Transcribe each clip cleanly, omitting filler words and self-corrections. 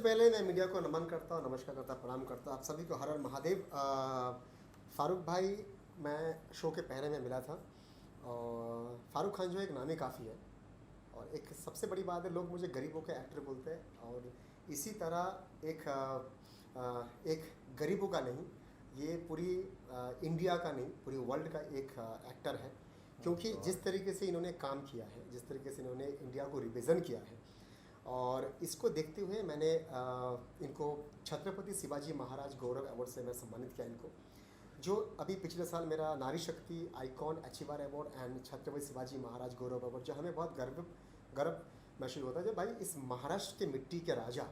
पहले मैं मीडिया को नमन करता हूँ, नमस्कार करता, प्रणाम करता हूँ आप सभी को। हर हर महादेव। फारूक भाई, मैं शो के पहले में मिला था और फारूक खान जो है एक नामी काफ़ी है। और एक सबसे बड़ी बात है, लोग मुझे गरीबों के एक्टर बोलते हैं और इसी तरह एक गरीबों का नहीं, ये पूरी इंडिया का नहीं, पूरी वर्ल्ड का एक एक्टर है। क्योंकि जिस तरीके से इन्होंने काम किया है, जिस तरीके से इन्होंने इंडिया को रिप्रेजेंट किया है, और इसको देखते हुए मैंने इनको छत्रपति शिवाजी महाराज गौरव अवार्ड से मैं सम्मानित किया इनको। जो अभी पिछले साल मेरा नारी शक्ति icon achiever award and Chhatrapati Shivaji Maharaj Gaurav award, जो हमें बहुत गर्व गर्व महसूस होता है। जब भाई इस महाराष्ट्र के मिट्टी के राजा,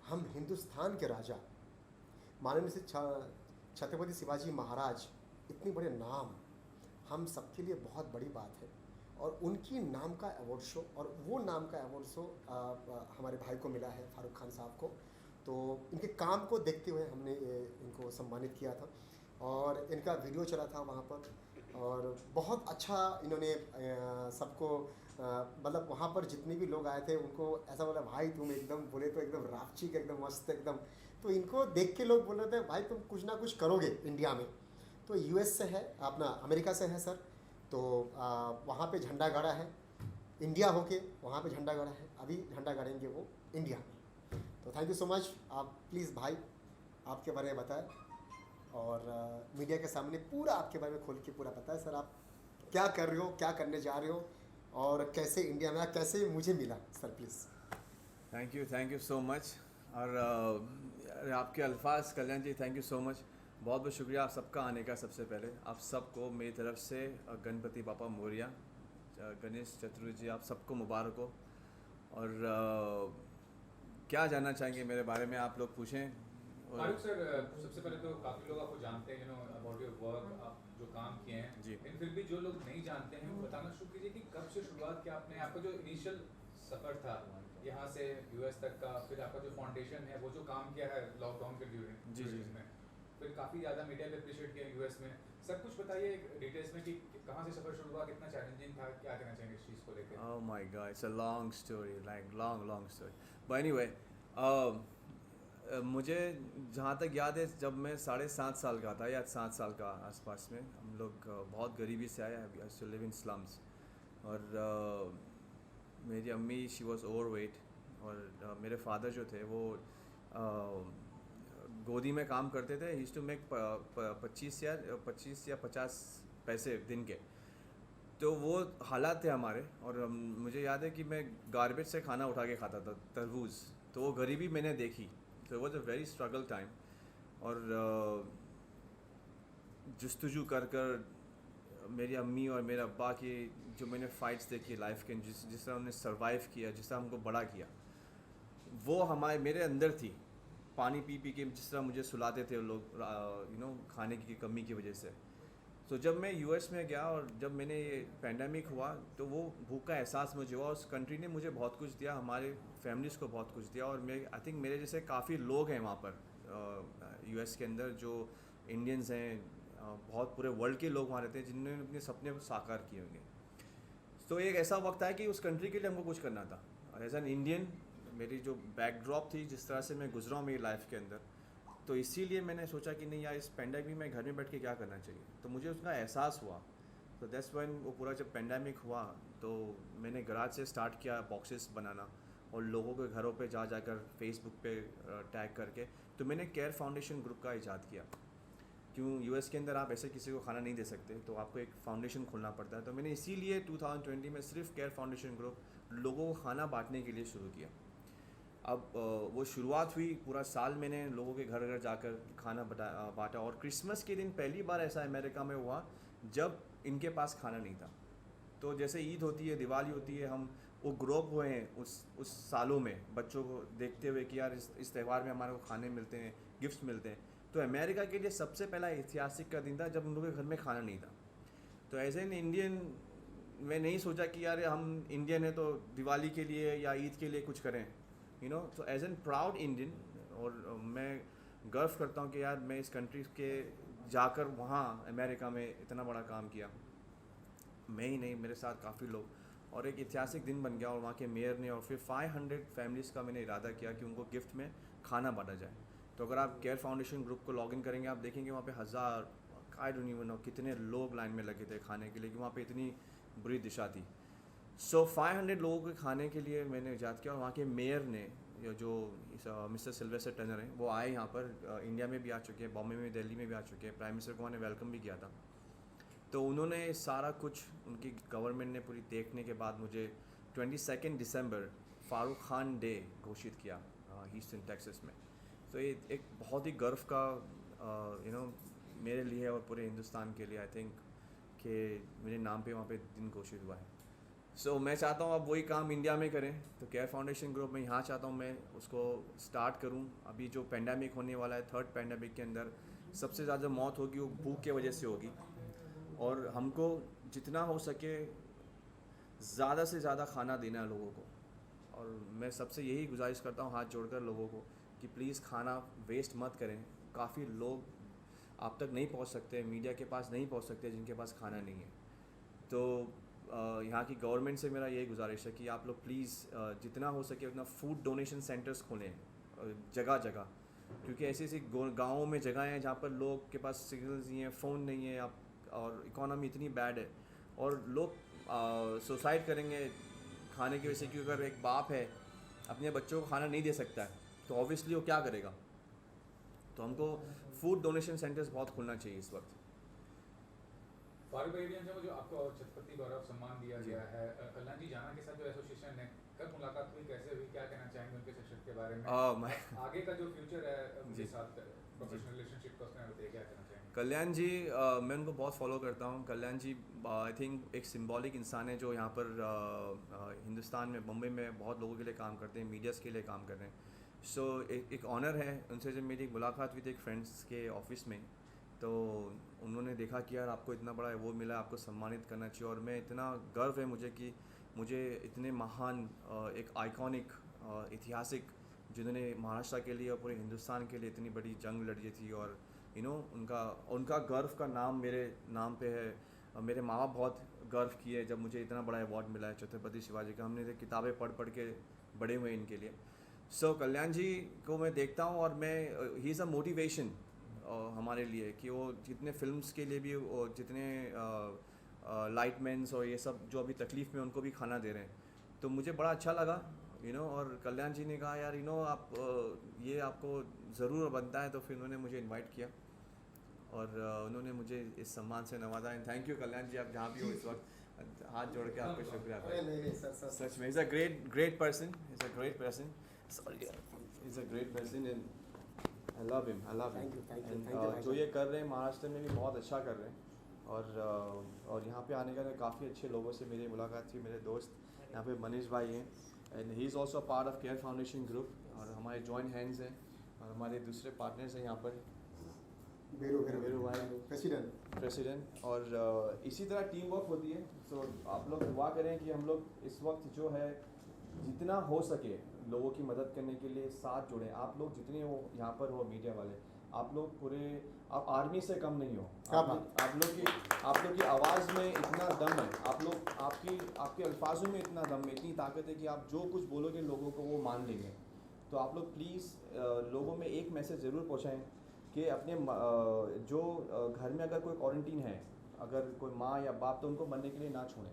हम हिंदुस्तान के राजा माननीय से छत्रपति शिवाजी महाराज, इतनी बड़े नाम हम सबके लिए बहुत बड़ी बात है। और उनकी नाम का अवार्ड शो, और वो नाम का अवार्ड शो हमारे भाई को मिला है, फारूक खान साहब को। तो इनके काम को देखते हुए हमने इनको सम्मानित किया था और इनका वीडियो चला था वहाँ पर। और बहुत अच्छा इन्होंने सबको मतलब वहाँ पर जितने भी लोग आए थे उनको ऐसा बोला, भाई तुम एकदम, बोले तो एकदम रापचिक, एकदम मस्त, एकदम। तो इनको देख के लोग बोल रहे थे, भाई तुम कुछ ना कुछ करोगे इंडिया में। तो यूएस से है, अपना अमेरिका से है सर। तो वहाँ पे झंडा गाड़ा है, इंडिया होके वहाँ पे झंडा गाड़ा है, अभी झंडा गाड़ेंगे वो इंडिया में। तो थैंक यू सो मच। आप प्लीज़ भाई आपके बारे में बताएं और मीडिया के सामने पूरा आपके बारे में खोल के पूरा बताएं सर, आप क्या कर रहे हो, क्या करने जा रहे हो, और कैसे इंडिया में, कैसे मुझे मिला sir, please. Thank you so much. और आपके अल्फाज, कल्याण जी, थैंक यू सो मच। बहुत बहुत शुक्रिया आप सबका आने का। सबसे पहले आप सबको मेरी तरफ से गणपति बापा मोरिया, गणेश चतुर्थी आप सबको मुबारक हो। और क्या जानना चाहेंगे मेरे बारे में, आप लोग पूछें। फारूक सर, सबसे पहले तो काफ़ी लोग आपको जानते हैं, अबाउट योर वर्क, आप जो काम किए हैं जी। लेकिन फिर भी जो लोग नहीं जानते हैं वो बताना शुरू कीजिए कि कब से शुरुआत किया आपने, आपका जो इनिशियल सफ़र था यहाँ से यूएस तक का, फिर आपका जो फाउंडेशन है, वो जो काम किया है लॉकडाउन के ड्यूरिंग में, फिर काफ़ी ज़्यादा मीडिया पे अप्रिशिएट किया यूएस में। सब कुछ बताइए डिटेल्स में कि कहाँ से सफ़र शुरू हुआ, कितना चैलेंजिंग था, क्या कहना चाहेंगे इस चीज़ को लेकर। Oh my God, it's a long story, like long story. But anyway, मुझे जहाँ तक याद है, जब मैं 7.5 साल का था या 7 साल का आसपास में, हम लोग बहुत गरीबी से आए। I used to live in slums. और मेरी अम्मी, शी वॉज ओवरवेट, और मेरे फादर जो थे वो गोदी में काम करते थे। ही यूज्ड टू मेक 25 या 50 पैसे दिन के। तो वो हालात थे हमारे। और मुझे याद है कि मैं गार्बेज से खाना उठा के खाता था, तरबूज। तो वो गरीबी मैंने देखी। तो was a very struggle time. और जस्तुजू कर मेरी अम्मी और मेरे अब्बा की जो मैंने फ़ाइट्स देखी लाइफ के, जिस तरह उन्होंने सर्वाइव किया, जिस तरह हमको बड़ा किया, वो मेरे अंदर थी। पानी पी पी के जिस तरह मुझे सुलाते थे लोग, खाने की कमी की वजह से। तो जब मैं यूएस में गया और जब मैंने ये पैंडमिक हुआ, तो वो भूख का एहसास मुझे हुआ। उस कंट्री ने मुझे बहुत कुछ दिया, हमारे फैमिलीज़ को बहुत कुछ दिया। और मैं आई थिंक मेरे जैसे काफ़ी लोग हैं वहाँ पर यूएस के अंदर, जो इंडियंस हैं, बहुत पूरे वर्ल्ड के लोग वहाँ रहते हैं जिन्होंने अपने सपने साकार किए होंगे। तो एक ऐसा वक्त आया कि उस कंट्री के लिए हमको कुछ करना था। और एज एन इंडियन, मेरी जो बैकड्रॉप थी, जिस तरह से मैं गुजरा हूँ मेरी लाइफ के अंदर, तो इसीलिए मैंने सोचा कि नहीं यार, इस पेंडेमिक में घर में बैठ के क्या करना चाहिए। तो मुझे उसका एहसास हुआ। तो दैट्स व्हेन वो पूरा जब पेंडेमिक हुआ, तो मैंने गराज से स्टार्ट किया बॉक्सेस बनाना, और लोगों के घरों पे जा जाकर फेसबुक पे टैग करके। तो मैंने केयर फाउंडेशन ग्रुप का इजाद किया। क्यों, यूएस के अंदर आप ऐसे किसी को खाना नहीं दे सकते, तो आपको एक फाउंडेशन खोलना पड़ता है। तो मैंने इसीलिए 2020 में सिर्फ केयर फाउंडेशन ग्रुप लोगों को खाना बांटने के लिए शुरू किया। अब वो शुरुआत हुई, पूरा साल मैंने लोगों के घर घर जाकर खाना बांटा। और क्रिसमस के दिन पहली बार ऐसा अमेरिका में हुआ जब इनके पास खाना नहीं था। तो जैसे ईद होती है, दिवाली होती है, हम वो ग्रो अप हुए हैं उस सालों में, बच्चों को देखते हुए कि यार इस त्यौहार में हमारे को खाने मिलते हैं, गिफ्ट्स मिलते हैं। तो अमेरिका के लिए सबसे पहला ऐतिहासिक का दिन था जब उन लोगों के घर में खाना नहीं था। तो एज एन इंडियन, मैं नहीं सोचा कि यार हम इंडियन हैं तो दिवाली के लिए या ईद के लिए कुछ करें, तो एज एन प्राउड इंडियन, और मैं गर्व करता हूँ कि यार मैं इस कंट्री के जाकर वहाँ अमेरिका में इतना बड़ा काम किया। मैं ही नहीं, मेरे साथ काफ़ी लोग। और एक ऐतिहासिक दिन बन गया और वहाँ के मेयर ने और फिर 500 फैमिलीज़ का मैंने इरादा किया कि उनको गिफ्ट में खाना बांटा जाए। तो अगर आप केयर फाउंडेशन ग्रुप को लॉगिन करेंगे आप देखेंगे वहाँ पे हज़ार आई डोंट इवन नो कितने लोग लाइन में लगे थे खाने के लिए कि वहाँ पे इतनी बुरी दिशा थी। सो 500 लोगों के खाने के लिए मैंने इजाद किया और वहाँ के मेयर ने जो मिस्टर सिल्वेस्टर टर्नर हैं वो आए यहाँ पर, इंडिया में भी आ चुके हैं, बॉम्बे में, दिल्ली में भी आ चुके हैं, प्राइम मिनिस्टर को उन्होंने वेलकम भी किया था। तो उन्होंने सारा कुछ उनकी गवर्नमेंट ने पूरी देखने के बाद मुझे 22 दिसंबर फारूक खान डे घोषित किया ह्यूस्टन टेक्सास में। तो ये एक बहुत ही गर्व का मेरे लिए और पूरे हिंदुस्तान के लिए आई थिंक कि मेरे नाम पे वहाँ पे दिन घोषित हुआ है। सो मैं चाहता हूँ अब वही काम इंडिया में करें, तो केयर फाउंडेशन ग्रुप में यहाँ चाहता हूँ मैं उसको स्टार्ट करूँ। अभी जो पेंडेमिक होने वाला है, थर्ड पेंडेमिक के अंदर सबसे ज़्यादा मौत होगी वो भूख के वजह से होगी, और हमको जितना हो सके ज़्यादा से ज़्यादा खाना देना है लोगों को। और मैं सबसे यही गुजारिश करता हूँ हाथ जोड़कर लोगों को कि प्लीज़ खाना वेस्ट मत करें। काफ़ी लोग आप तक नहीं पहुँच सकते, मीडिया के पास नहीं पहुँच सकते जिनके पास खाना नहीं है। तो यहाँ की गवर्नमेंट से मेरा यही गुजारिश है कि आप लोग प्लीज़ जितना हो सके उतना फूड डोनेशन सेंटर्स खोलें जगह जगह, क्योंकि ऐसी ऐसी गाँवों में जगह हैं जहाँ पर लोग के पास सिग्नल्स नहीं है, फ़ोन नहीं है, आप और इकोनॉमी इतनी बैड है और लोग सुसाइड करेंगे खाने की वजह से। क्योंकि अगर एक बाप है अपने बच्चों को खाना नहीं दे सकता है तो ऑब्वियसली वो क्या करेगा। तो हमको फूड डोनेशन सेंटर्स बहुत खुलना चाहिए इस वक्त। फारूक भाई जो जो आपको छत्रपति गौरव सम्मान दिया गया है, कल्याण जी जाना के साथ जो एसोसिएशन है, कब मुलाकात हुई, कैसे हुई, क्या कहना चाहेंगे उनके सेशन के बारे में? आगे का जो फ्यूचर है उनके साथ प्रोफेशनल रिलेशनशिप का, उसमें बताइए क्या कहना चाहेंगे? कल्याण जी मैं उनको बहुत फॉलो करता हूँ। कल्याण जी आई थिंक एक सिंबॉलिक इंसान है जो यहाँ पर हिंदुस्तान में, बम्बई में बहुत लोगों के लिए काम करते हैं, मीडियाज़ के लिए काम कर रहे हैं। सो एक ऑनर है उनसे। जब मेरी मुलाकात हुई थी एक फ्रेंड्स के ऑफिस में, तो उन्होंने देखा कि यार आपको इतना बड़ा वो मिला, आपको सम्मानित करना चाहिए। और मैं इतना गर्व है मुझे कि मुझे इतने महान एक आइकॉनिक ऐतिहासिक जिन्होंने महाराष्ट्र के लिए और पूरे हिंदुस्तान के लिए इतनी बड़ी जंग लड़ी थी, और उनका गर्व का नाम मेरे नाम पे है। मेरे माँ बाप बहुत गर्व किए जब मुझे इतना बड़ा अवार्ड मिला है छत्रपति शिवाजी का। हमने किताबें पढ़ पढ़ के बड़े हुए इनके लिए। सो कल्याण जी को मैं देखता हूँ और मैं ही इज़ अ मोटिवेशन हमारे लिए कि वो जितने फिल्म्स के लिए भी जितने लाइटमैन्स और ये सब जो अभी तकलीफ़ में उनको भी खाना दे रहे हैं। तो मुझे बड़ा अच्छा लगा और कल्याण जी ने कहा यार आप ये आपको ज़रूर बनता है। तो फिर उन्होंने मुझे इनवाइट किया और उन्होंने मुझे इस सम्मान से नवाजा। एंड थैंक यू कल्याण जी, आप जहाँ भी हो इस वक्त हाथ जोड़ के आपको शुक्रिया। सच में is a great person, is a great person, sorry is a great person and I love him, I love him. जो ये कर रहे हैं महाराष्ट्र में भी बहुत अच्छा कर रहे हैं। और यहाँ पे आने का काफ़ी अच्छे लोगों से मेरी मुलाकात थी। मेरे दोस्त यहाँ पे मनीष भाई हैं and he is also part of care Foundation group, और हमारे जॉइंट हैंड्स हैं और हमारे दूसरे पार्टनर्स हैं यहाँ पर बेरू भाई प्रेसिडेंट। और इसी तरह टीम वर्क होती है। सो आप लोग दुआ करें कि हम लोग इस वक्त जो है जितना हो सके लोगों की मदद करने के लिए साथ जुड़ें। आप लोग जितने हो यहाँ पर हो, मीडिया वाले, आप लोग पूरे, आप आर्मी से कम नहीं हो। आप लोग की आवाज़ में इतना दम है, आप लोग आपके अल्फाजों में इतना दम है, इतनी ताकत है कि आप जो कुछ बोलोगे लोगों को वो मान लेंगे। तो आप लोग प्लीज़ लोगों में एक मैसेज ज़रूर पहुँचाएँ कि अपने जो घर में अगर कोई क्वारंटीन है, अगर कोई माँ या बाप, तो उनको मरने के लिए ना छोड़ें।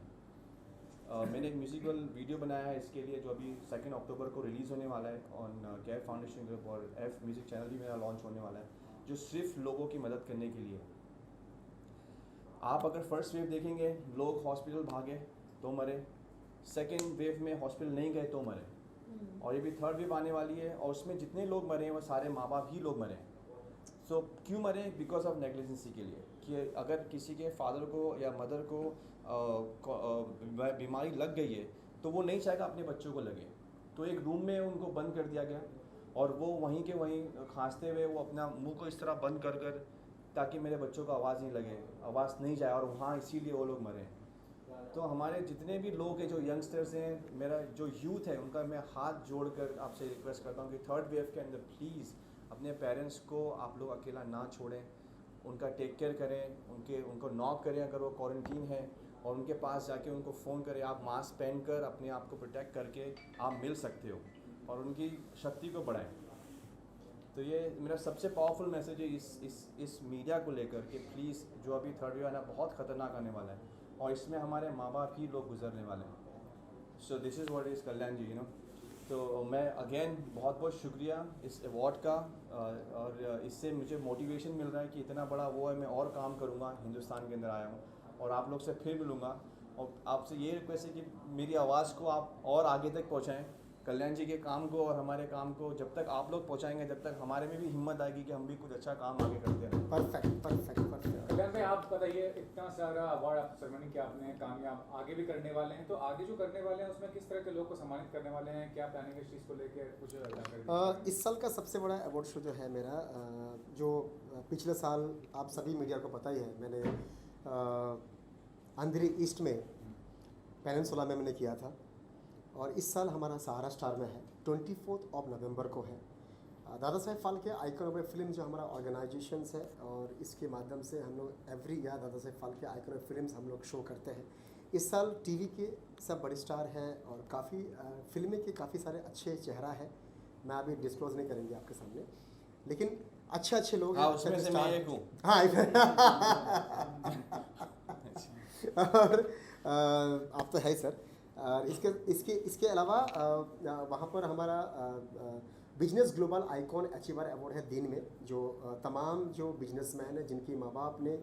मैंने एक म्यूज़िकल वीडियो बनाया है इसके लिए जो अभी 2 अक्टूबर को रिलीज़ होने वाला है ऑन केयर फाउंडेशन ग्रुप, और एफ म्यूज़िक चैनल भी मेरा लॉन्च होने वाला है, जो सिर्फ लोगों की मदद करने के लिए। आप अगर फर्स्ट वेव देखेंगे, लोग हॉस्पिटल भागे तो मरे, सेकेंड वेव में हॉस्पिटल नहीं गए तो मरे, और ये भी थर्ड वेव आने वाली है और उसमें जितने लोग मरे हैं वो सारे माँ बाप ही लोग मरे। सो क्यों मरे? बिकॉज ऑफ नेग्लिजेंसी के लिए, कि अगर किसी के फादर को या मदर को बीमारी लग गई है तो वो नहीं चाहेगा अपने बच्चों को लगे। तो एक रूम में उनको बंद कर दिया गया और वो वहीं के वहीं खांसते हुए वो अपना मुंह को इस तरह बंद कर ताकि मेरे बच्चों को आवाज़ नहीं लगे, आवाज़ नहीं जाए, और वहाँ इसीलिए वो लोग मरे। तो हमारे जितने भी लोग हैं, जो यंगस्टर्स हैं, मेरा जो यूथ है, उनका मैं हाथ जोड़कर आपसे रिक्वेस्ट करता हूँ कि थर्ड वेव के अंदर प्लीज़ अपने पेरेंट्स को आप लोग अकेला ना छोड़ें, उनका टेक केयर करें, उनको नॉक करें अगर वो क्वारंटीन है, और उनके पास जाके उनको फ़ोन करें, आप मास्क पहन कर अपने आप को प्रोटेक्ट करके आप मिल सकते हो और उनकी शक्ति को बढ़ाएं। तो ये मेरा सबसे पावरफुल मैसेज है इस मीडिया को लेकर कि प्लीज़ जो अभी थर्ड वेव आना बहुत ख़तरनाक आने वाला है और इसमें हमारे माँ बाप ही लोग गुजरने वाले हैं। So this is what is Kalyan ji, तो मैं अगेन बहुत बहुत शुक्रिया इस अवार्ड का और इससे मुझे मोटिवेशन मिल रहा है कि इतना बड़ा वो है, मैं और काम करूँगा, हिंदुस्तान के अंदर आया हूँ और आप लोग से फिर मिलूँगा और आपसे ये रिक्वेस्ट है कि मेरी आवाज़ को आप और आगे तक पहुँचाएँ, कल्याण जी के काम को और हमारे काम को जब तक आप लोग पहुँचाएंगे तब तक हमारे में भी हिम्मत आएगी कि हम भी कुछ अच्छा काम आगे करते रहें। Perfect perfect perfect. कल्याण भाई, आप बताइए, इतना सारा अवार्ड आप सेरेमनी किया आपने, कामयाब आगे भी करने वाले हैं, तो आगे जो करने वाले हैं उसमें किस तरह के लोग को सम्मानित करने वाले हैं, क्या प्लानिंग है इस चीज़ को लेकर, कुछ जानकारी? इस साल का सबसे बड़ा अवार्ड शो जो है मेरा, जो पिछले साल आप सभी मीडिया को पता ही है, मैंने अंधेरी ईस्ट में पेनिनसुला में मैंने किया था और इस साल हमारा सहारा स्टार में है, 24 नवंबर को है। Dada Saheb Phalke icon of film जो हमारा ऑर्गेनाइजेशंस है और इसके माध्यम से हम लोग every year Dada Saheb Phalke icon of films हम लोग शो करते हैं। इस साल टीवी के सब बड़े स्टार हैं और काफ़ी फिल्में के काफ़ी सारे अच्छे चेहरा है, मैं अभी डिस्क्लोज नहीं करेंगे आपके सामने, लेकिन अच्छे अच्छे लोग हैं। उसमें से मैं एक हूँ। हाँ और आप तो है सर। और इसके अलावा वहाँ पर हमारा business global icon achiever award है दिन में, जो तमाम जो बिजनेसमैन हैं जिनकी माँ बाप ने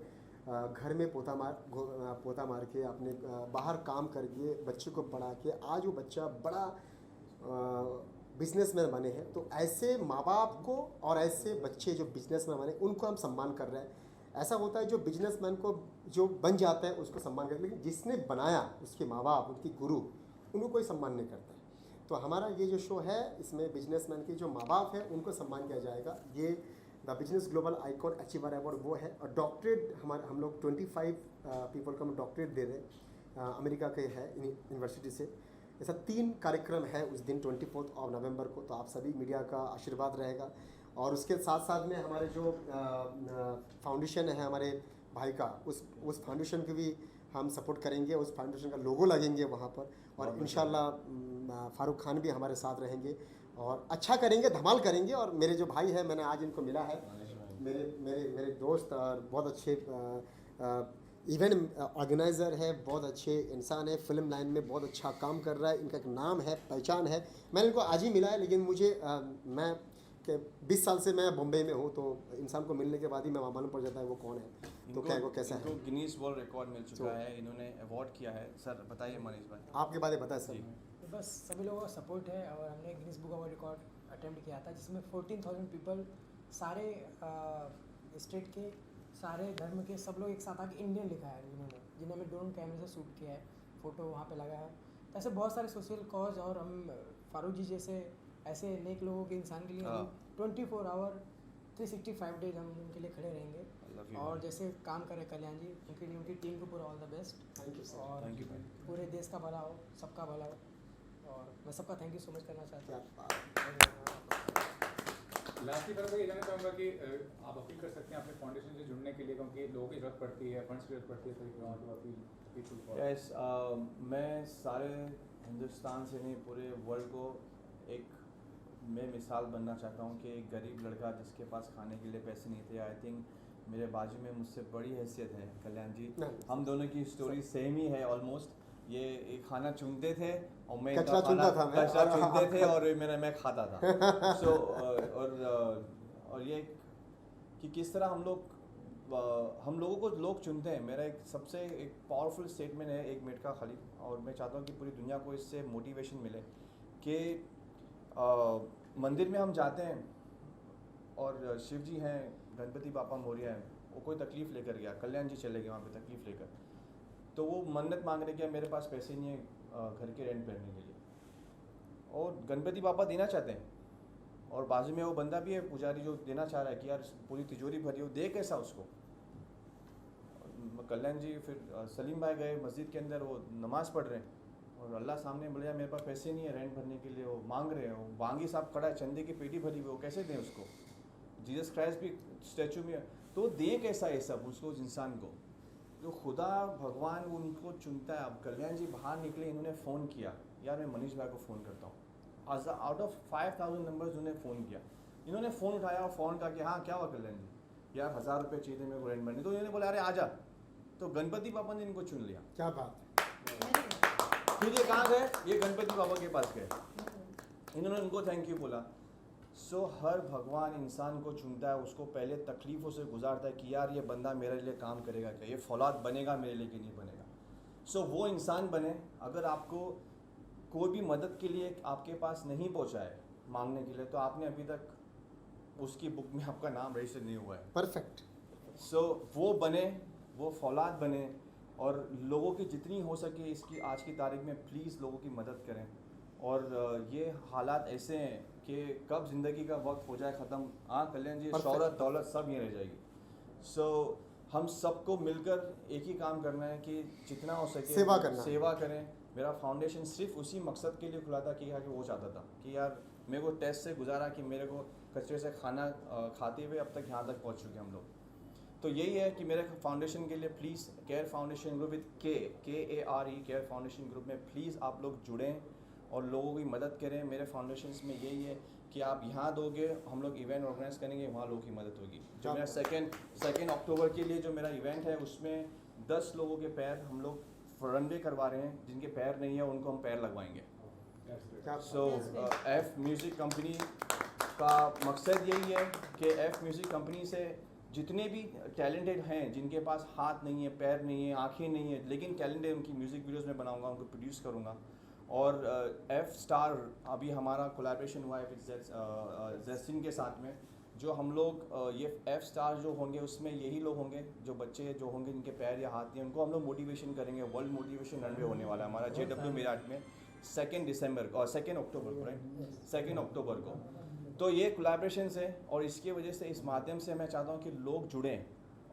घर में पोता मार के अपने बाहर काम करके बच्चे को पढ़ा के आज वो बच्चा बड़ा बिजनेसमैन बने हैं, तो ऐसे माँ बाप को और ऐसे बच्चे जो बिजनेसमैन बने उनको हम सम्मान कर रहे हैं। ऐसा होता है जो बिजनेसमैन को जो बन जाता है उसको सम्मान करते हैं, लेकिन जिसने बनाया उसके माँ बाप उनकी गुरु उनको कोई सम्मान नहीं करता है। तो हमारा ये जो शो है इसमें बिजनेसमैन के जो माँ बाप है उनको सम्मान किया जाएगा। ये the business global icon achiever award वो है और डॉक्टरेट हम लोग 25 पीपल को हम डॉक्टरेट दे रहे हैं, अमेरिका के है यूनिवर्सिटी से। ऐसा 3 कार्यक्रम है उस दिन 24 नवंबर को, तो आप सभी मीडिया का आशीर्वाद रहेगा। और उसके साथ साथ में हमारे जो फाउंडेशन है हमारे भाई का, उस फाउंडेशन की भी हम सपोर्ट करेंगे, उस फाउंडेशन का लोगो लगेंगे वहाँ पर और इंशाल्लाह फारूक खान भी हमारे साथ रहेंगे और अच्छा करेंगे, धमाल करेंगे। और मेरे जो भाई है, मैंने आज इनको मिला है, मेरे दोस्त और बहुत अच्छे इवेंट ऑर्गेनाइज़र है, बहुत अच्छे इंसान है, फिल्म लाइन में बहुत अच्छा काम कर रहा है, इनका एक नाम है, पहचान है। मैंने इनको आज ही मिला है, लेकिन मुझे मैं 20 साल से मैं बॉम्बे में हूँ, तो इंसान को मिलने के बाद ही मैं मालूम पड़ जाता है वो कौन है, तो क्या वो कैसा है। गिनीज वर्ल्ड रिकॉर्ड मिल चुका है, इन्होंने अवार्ड किया है। सर बताइए मनीष भाई, आपके बारे में बताएं सर। तो बस सभी लोगों का सपोर्ट है और हमने Guinness book of record attempt किया था जिसमें 14,000 पीपल, सारे स्टेट के, सारे धर्म के सब लोग एक साथ आके इंडियन लिखा है जिन्हें हमें ड्रोन कैमरे से शूट किया है, फ़ोटो वहाँ पे लगा है। तो ऐसे बहुत सारे सोशल कॉज और हम फारूक जी जैसे ऐसे नेक लोगों के इंसान के लिए हम 24 आवर 365 डेज हम उनके लिए खड़े रहेंगे। और जैसे काम करें कल्याण जी, उनके लिए उनकी टीम को पूरा all the best. Thank you sir. और थैंक यू भाई। पूरे देश का भला हो, सबका भला हो, और मैं सबका थैंक यू सो मच करना चाहता हूँ। लास्टली पर मैं ये जानना चाहूँगा कि आप अपील कर सकते हैं अपने फाउंडेशन से जुड़ने के लिए, क्योंकि लोगों की ज़रूरत पड़ती है, फंड्स की ज़रूरत पड़ती है, तो अपील। यस, मैं सारे हिंदुस्तान से नहीं पूरे वर्ल्ड को एक मैं मिसाल बनना चाहता हूँ कि एक गरीब लड़का जिसके पास खाने के लिए पैसे नहीं थे, आई थिंक मेरे बाजू में मुझसे बड़ी हैसियत है कल्याण जी, हम दोनों की स्टोरी सेम ही है ऑलमोस्ट। ये एक खाना चुनते थे और मैं कचरा चुनते थे और मैं खाता था। सो और ये कि किस तरह हम लोगों को लोग चुनते हैं। मेरा एक सबसे एक पावरफुल स्टेटमेंट है 1 मिनट का खाली, और मैं चाहता हूँ कि पूरी दुनिया को इससे मोटिवेशन मिले कि मंदिर में हम जाते हैं और शिव जी हैं, गणपति बापा मौर्य हैं, वो कोई तकलीफ़ लेकर गया, कल्याण जी चले गए वहाँ पे तकलीफ़ लेकर, तो वो मन्नत मांग रहे कि मेरे पास पैसे नहीं है घर के रेंट भरने के लिए, और गणपति बापा देना चाहते हैं और बाजू में वो बंदा भी है पुजारी जो देना चाह रहा है कि यार पूरी तिजोरी भरी हो, दे कैसा उसको। कल्याण जी फिर सलीम भाई गए मस्जिद के अंदर, वो नमाज़ पढ़ रहे हैं और अल्लाह सामने बोले मेरे पास पैसे नहीं है रेंट भरने के लिए, वो मांग रहे हैं, वो बांगी साहब खड़ा है, चंदे की पेटी भरी हुई, वो कैसे दें उसको। जीसस क्राइस्ट भी स्टैचू में, तो दें कैसा ये सब उसको उस इंसान को। तो खुदा भगवान उनको चुनता है। अब कल्याण जी बाहर निकले, इन्होंने फ़ोन किया, यार मैं मनीष भाई को फ़ोन करता हूँ। आउट ऑफ 5000 नंबर्स उन्होंने फ़ोन किया, इन्होंने फ़ोन उठाया और फ़ोन करके हाँ क्या हुआ कल्याण जी, यार 1000 रुपये चाहिए थे मेरे को रेंट भरने। तो इन्होंने बोला अरे आजा, तो गणपति पापा ने इनको चुन लिया। क्या बात है। फिर ये कहाँ गए, ये गणपति पापा के पास गए, इन्होंने उनको थैंक यू बोला। सो हर भगवान इंसान को चुनता है, उसको पहले तकलीफ़ों से गुजारता है कि यार ये बंदा मेरे लिए काम करेगा क्या, ये फौलाद बनेगा मेरे लिए कि नहीं बनेगा। सो वो इंसान बने। अगर आपको कोई भी मदद के लिए आपके पास नहीं पहुंचा है मांगने के लिए, तो आपने अभी तक उसकी बुक में आपका नाम रजिस्टर नहीं हुआ है। परफेक्ट। सो वो बने, वो फौलाद बने, और लोगों की जितनी हो सके इसकी आज की तारीख में प्लीज़ लोगों की मदद करें। और ये हालात ऐसे हैं कि कब ज़िंदगी का वक्त हो जाए ख़त्म, हाँ कल्याण जी, शौहरत दौलत सब ये रह जाएगी। सो हम सबको मिलकर एक ही काम करना है कि जितना हो सके सेवा करना, सेवा करें। मेरा फाउंडेशन सिर्फ उसी मकसद के लिए खुला था कि वो चाहता था कि यार मेरे को टेस्ट से गुजारा कि मेरे को कचरे से खाना खाते हुए अब तक यहाँ तक पहुँच चुके हम लोग। तो यही है कि मेरे फाउंडेशन के लिए please care Foundation group with KARE care Foundation group में प्लीज़ आप लोग जुड़ें और लोगों की मदद करें। मेरे फाउंडेशंस में यही है कि आप यहाँ दोगे, हम लोग इवेंट ऑर्गेनाइज करेंगे, वहाँ लोगों की मदद होगी। जो मेरा सेकेंड अक्टूबर के लिए जो मेरा इवेंट है उसमें 10 लोगों के पैर हम लोग रनवे करवा रहे हैं, जिनके पैर नहीं है उनको हम पैर लगवाएंगे। सो F म्यूज़िक कंपनी का मकसद यही है कि F म्यूज़िक कंपनी से जितने भी टैलेंटेड हैं, जिनके पास हाथ नहीं है, पैर नहीं है, आंखें नहीं है, लेकिन टैलेंटेड, उनकी म्यूज़िक वीडियोस में बनाऊंगा, उनको प्रोड्यूस करूंगा। और F स्टार अभी हमारा कोलैबोरेशन हुआ है विद जैस्टिन के साथ में, जो हम लोग ये F स्टार जो होंगे उसमें यही लोग होंगे, जो बच्चे जो होंगे जिनके पैर या हाथ नहीं, उनको हम लोग मोटिवेशन करेंगे। वर्ल्ड मोटिवेशन रनवे होने वाला है हमारा JW मेरठ में 2 अक्टूबर को, राइट, 2 अक्टूबर को। तो ये कोलैबोरेशंस है, और इसकी वजह से इस माध्यम से मैं चाहता हूँ कि लोग जुड़ें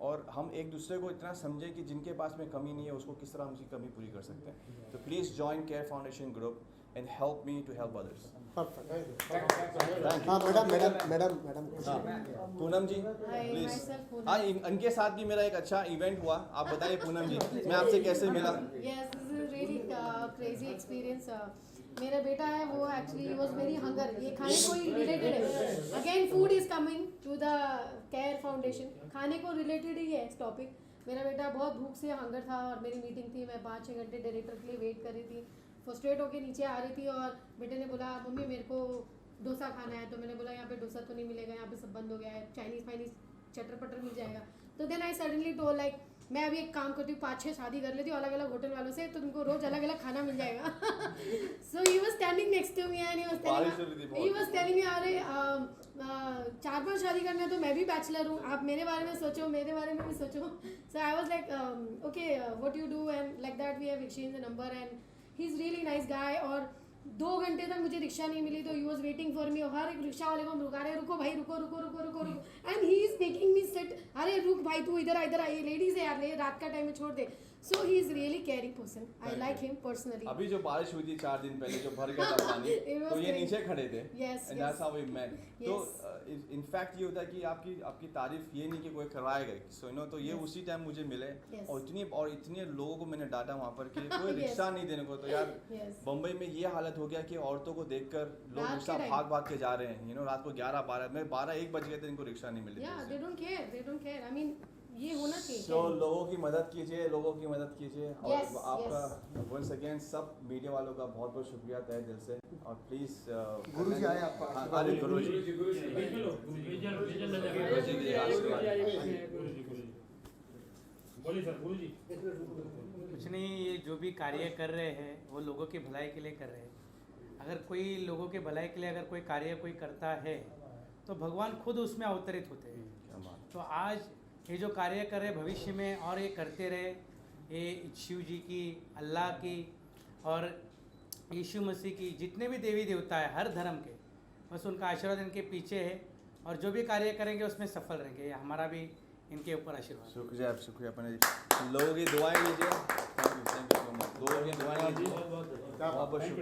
और हम एक दूसरे को इतना समझें कि जिनके पास में कमी नहीं है उसको किस तरह हम उसकी कमी पूरी कर सकते हैं। तो please join Care Foundation group and help me to help others. Perfect. हाँ मैडम पूनम जी प्लीज़। हाँ, इनके साथ भी मेरा एक अच्छा इवेंट हुआ। आप बताइए पूनम जी, मैं आपसे कैसे मिला? Yes, this is a really crazy experience. मेरा बेटा है वो एक्चुअली वॉज वेरी हंगर, ये खाने को ही रिलेटेड है। Again food is coming to the Care Foundation, खाने को रिलेटेड ही है इस टॉपिक। मेरा बेटा बहुत भूख से हंगर था और मेरी मीटिंग थी, मैं 5-6 घंटे डायरेक्टर के लिए वेट कर रही थी, फ्रस्ट्रेट होकर नीचे आ रही थी और बेटे ने बोला मम्मी मेरे को डोसा खाना है। तो मैंने बोला यहाँ पे डोसा तो नहीं मिलेगा, यहाँ पे सब बंद हो गया है, चाइनीज़ फाइनीज़ चटर पटर मिल जाएगा। तो then I suddenly told like मैं अभी एक काम करती हूँ, 5-6 शादी कर लेती हूँ अलग अलग होटल वालों से, तो तुमको रोज अलग अलग खाना मिल जाएगा। So he was standing next to me and he was telling me अरे 4-5 शादी करना है तो मैं भी बैचलर हूँ, आप मेरे बारे में सोचो, मेरे बारे में भी सोचो। So I was like okay what you do and like that we have exchange the number and he is really nice guy. और 2 घंटे तक मुझे रिक्शा नहीं मिली तो he was waiting for me, और हर एक रिक्शा वाले को हम रुका रहे, रुको भाई रुको रुको रुको रुको रुको, and he is making me sit, अरे रुक भाई तू इधर आ, ये लेडीज है यार, रात का टाइम में छोड़ दे। So he is really caring person, I like him personally. अभी जो बारिश हुई थी 4 दिन पहले, जो भर गया था पानी, तो ये नीचे खड़े थे। Yes, and that's yes. how we met. तो इनफैक्ट ये होता है कि आपकी तारीफ ये नहीं कि कोई करवाएगा, सो यू नो, तो ये Yes. उसी टाइम मुझे मिले। Yes. और इतने लोगों को मैंने डांटा वहाँ पर कि कोई रिक्शा नहीं देने को। तो यार Yes. बम्बई में ये हालत हो गया कि औरतों को देखकर लोग रात रिक्शा के भाग भाग के जा रहे हैं, यू नो, रात को 11-12 में 12-1 बज गए थे, इनको रिक्शा नहीं मिली। या they don't care, I mean ये होना चाहिए। So, लोगों की मदद कीजिए, लोगों की मदद कीजिए। और Yes, आपका वंस अगेन सब मीडिया वालों का बहुत बहुत शुक्रिया तहे दिल से। और प्लीज़ गुरु जी आए आपका आशीर्वाद अरे गुरु जी कुछ नहीं, ये जो भी कार्य कर रहे हैं वो लोगों की भलाई के लिए कर रहे हैं। अगर कोई लोगों के भलाई के लिए अगर कोई कार्य कोई करता है तो भगवान खुद उसमें अवतरित होते हैं। तो आज ये जो कार्य कर रहे भविष्य में और ये करते रहे, ये शिव जी की, अल्लाह की और यीशु मसीह की, जितने भी देवी देवता है हर धर्म के, बस उनका आशीर्वाद इनके पीछे है और जो भी कार्य करेंगे उसमें सफल रहेंगे। हमारा भी इनके ऊपर आशीर्वाद। शुक्रिया अपने लोगों की दुआएं लीजिए। Thank you so much. लोगों की दुआएं लीजिए। बहुत बहुत शुक्रिया।